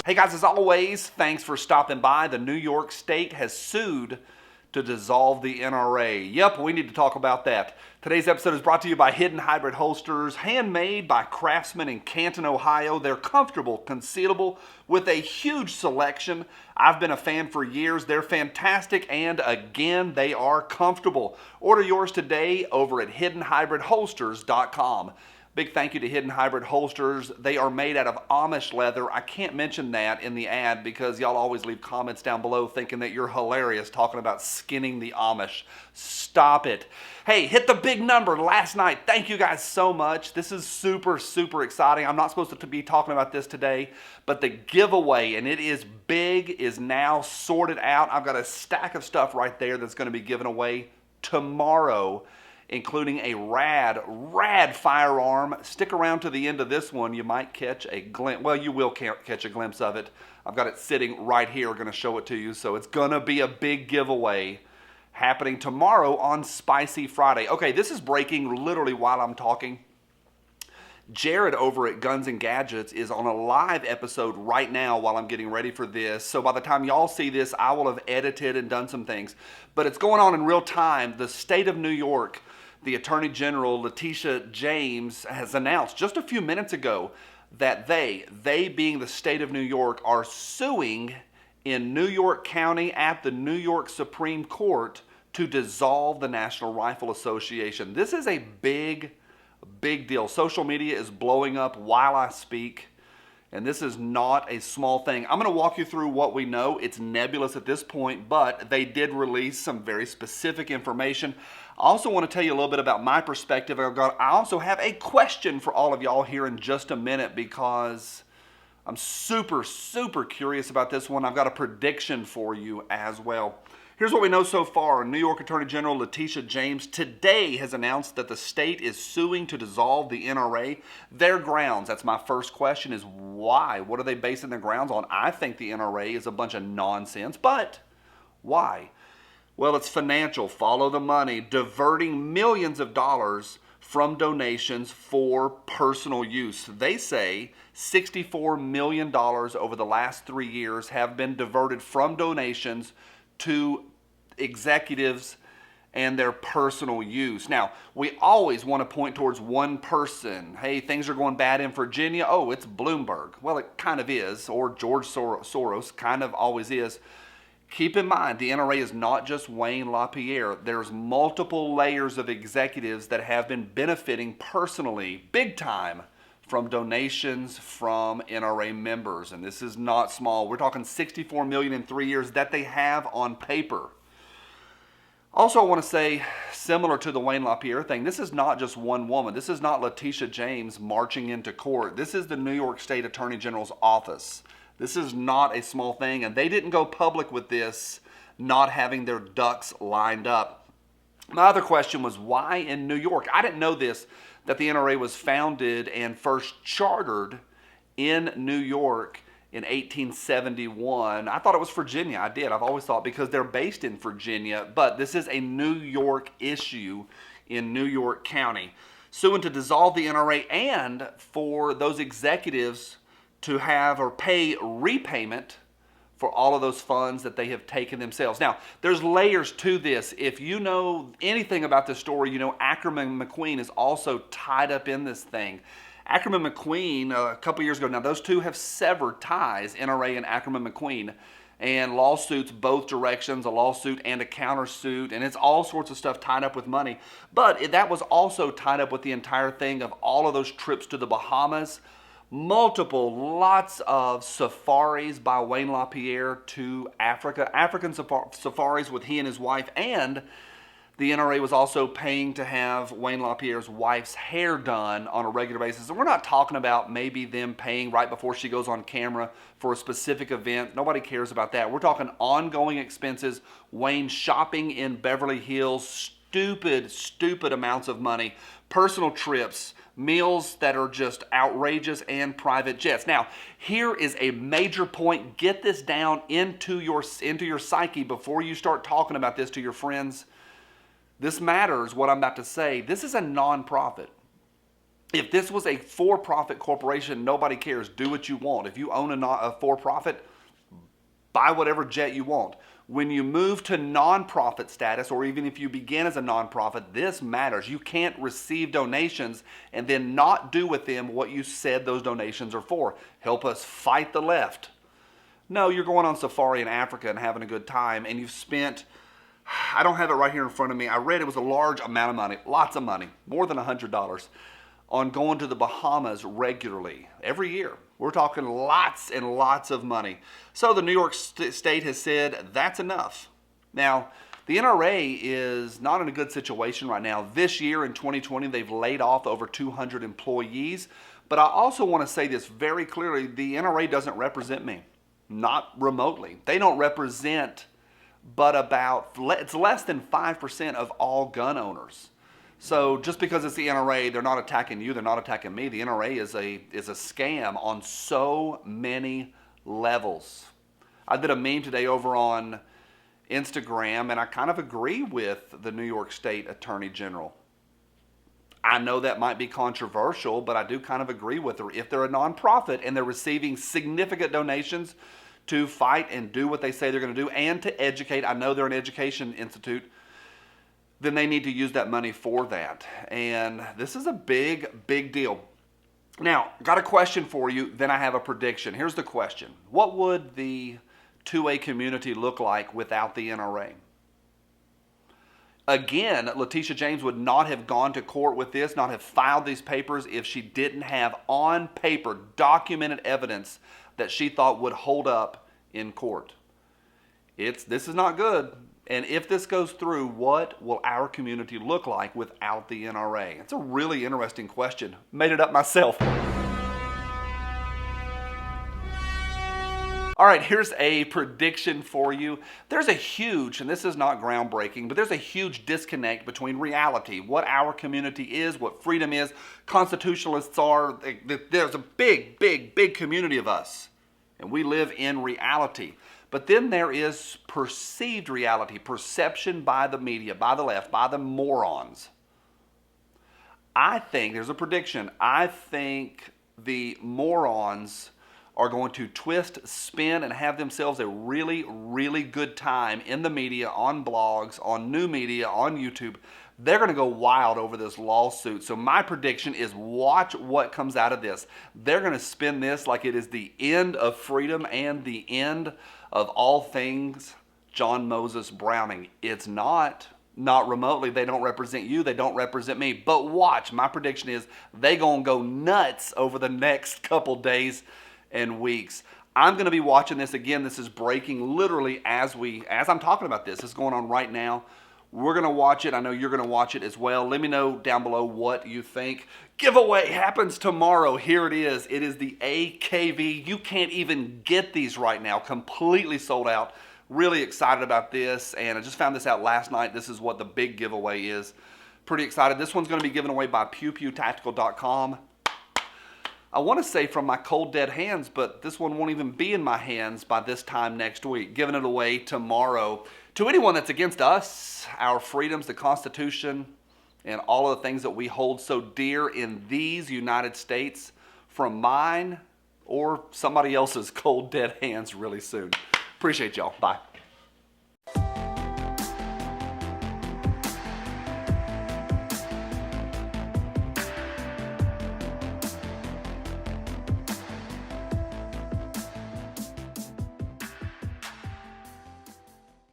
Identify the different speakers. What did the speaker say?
Speaker 1: Hey guys, as always, thanks for stopping by. The New York State has sued to dissolve the NRA. Yep, we need to talk about that. Today's episode is brought to you by Hidden Hybrid Holsters, handmade by craftsmen in Canton, Ohio. They're comfortable, concealable, with a huge selection. I've been a fan for years. They're fantastic, and again, they are comfortable. Order yours today over at hiddenhybridholsters.com. Big thank you to Hidden Hybrid Holsters. They are made out of Amish leather. I can't mention that in the ad because y'all always leave comments down below thinking that you're hilarious talking about skinning the Amish. Stop it. Hey, hit the big number last night. Thank you guys so much. This is super, super exciting. I'm not supposed to be talking about this today, but the giveaway, and it is big, is now sorted out. I've got a stack of stuff right there that's going to be given away tomorrow, including a rad firearm. Stick around to the end of this one. You might catch a glimpse. Well, you will catch a glimpse of it. I've got it sitting right here. I'm going to show it to you. So it's going to be a big giveaway happening tomorrow on Spicy Friday. Okay, this is breaking literally while I'm talking. Jared over at Guns and Gadgets is on a live episode right now while I'm getting ready for this. So by the time y'all see this, I will have edited and done some things. But it's going on in real time. The state of New York, the Attorney General, Letitia James, has announced just a few minutes ago that they being the state of New York, are suing in New York County at the New York Supreme Court to dissolve the National Rifle Association. This is a big deal. Social media is blowing up while I speak, and this is not a small thing. I'm going to walk you through what we know. It's nebulous at this point, but they did release some very specific information. I also want to tell you a little bit about my perspective. I also have a question for all of y'all here in just a minute because I'm super, super curious about this one. I've got a prediction for you as well. Here's what we know so far. New York Attorney General Letitia James today has announced that the state is suing to dissolve the NRA. Their grounds, that's my first question, is why? What are they basing their grounds on? I think the NRA is a bunch of nonsense, but why? Well, it's financial. Follow the money. Diverting millions of dollars from donations for personal use. They say $64 million over the last 3 years have been diverted from donations to executives and their personal use. Now, we always want to point towards one person. Hey, things are going bad in Virginia. Oh, it's Bloomberg. Well, it kind of is, or George Soros kind of always is. Keep in mind, the NRA is not just Wayne LaPierre. There's multiple layers of executives that have been benefiting personally, big time, from donations from NRA members. And this is not small. We're talking $64 million in 3 years that they have on paper. Also, I want to say, similar to the Wayne LaPierre thing, this is not just one woman. This is not Letitia James marching into court. This is the New York State Attorney General's office. This is not a small thing, and they didn't go public with this not having their ducks lined up. My other question was, why in New York? I didn't know this, that the NRA was founded and first chartered in New York in 1871. I thought it was Virginia. I did. I've always thought because they're based in Virginia, but this is a New York issue in New York County. Suing to dissolve the NRA and for those executives to have or pay repayment for all of those funds that they have taken themselves. Now, there's layers to this. If you know anything about this story, you know Ackerman McQueen is also tied up in this thing. Ackerman McQueen, a couple years ago, now those two have severed ties, NRA and Ackerman McQueen, and lawsuits both directions, a lawsuit and a countersuit, and it's all sorts of stuff tied up with money. But that was also tied up with the entire thing of all of those trips to the Bahamas, lots of safaris by Wayne LaPierre to Africa, African safaris with he and his wife, and the NRA was also paying to have Wayne LaPierre's wife's hair done on a regular basis. And we're not talking about maybe them paying right before she goes on camera for a specific event. Nobody cares about that. We're talking ongoing expenses, Wayne shopping in Beverly Hills, stupid amounts of money, personal trips, meals that are just outrageous, and private jets. Now, here is a major point. Get this down into your psyche before you start talking about this to your friends. This matters, what I'm about to say. This is a nonprofit. If this was a for-profit corporation, nobody cares. Do what you want. If you own a for-profit, buy whatever jet you want. When you move to nonprofit status, or even if you begin as a nonprofit, this matters. You can't receive donations and then not do with them what you said those donations are for. Help us fight the left. No, you're going on safari in Africa and having a good time, and you've spent, I don't have it right here in front of me. I read it was a large amount of money, lots of money, more than $100, on going to the Bahamas regularly, every year. We're talking lots and lots of money. So the New York State has said that's enough. Now, the NRA is not in a good situation right now. This year in 2020, they've laid off over 200 employees. But I also want to say this very clearly. The NRA doesn't represent me, not remotely. They don't represent but it's less than 5% of all gun owners. So just because it's the NRA, they're not attacking you, they're not attacking me. The NRA is a scam on so many levels. I did a meme today over on Instagram, and I kind of agree with the New York State Attorney General. I know that might be controversial, but I do kind of agree with her. If they're a nonprofit and they're receiving significant donations to fight and do what they say they're going to do and to educate, I know they're an education institute, then they need to use that money for that. And this is a big, big deal. Now, got a question for you, then I have a prediction. Here's the question. What would the 2A community look like without the NRA? Again, Letitia James would not have gone to court with this, not have filed these papers if she didn't have on paper documented evidence that she thought would hold up in court. This is not good. And if this goes through, what will our community look like without the NRA? It's a really interesting question. Made it up myself. All right, here's a prediction for you. There's a huge, and this is not groundbreaking, but there's a huge disconnect between reality, what our community is, what freedom is, constitutionalists are. There's a big, big, big community of us, and we live in reality. But then there is perceived reality, perception by the media, by the left, by the morons. I think, there's a prediction, I think the morons are going to twist, spin, and have themselves a really, really good time in the media, on blogs, on new media, on YouTube. They're going to go wild over this lawsuit. So my prediction is watch what comes out of this. They're going to spin this like it is the end of freedom and the end of all things John Moses Browning. It's not remotely. They don't represent you. They don't represent me. But watch, my prediction is they going to go nuts over the next couple days and weeks. I'm going to be watching this again. This is breaking literally as I'm talking about this. It's going on right now. We're going to watch it. I know you're going to watch it as well. Let me know down below what you think. Giveaway happens tomorrow. Here it is. It is the AKV. You can't even get these right now. Completely sold out. Really excited about this. And I just found this out last night. This is what the big giveaway is. Pretty excited. This one's going to be given away by pewpewtactical.com. I want to say from my cold dead hands, but this one won't even be in my hands by this time next week. Giving it away tomorrow to anyone that's against us, our freedoms, the Constitution, and all of the things that we hold so dear in these United States from mine or somebody else's cold dead hands really soon. Appreciate y'all. Bye.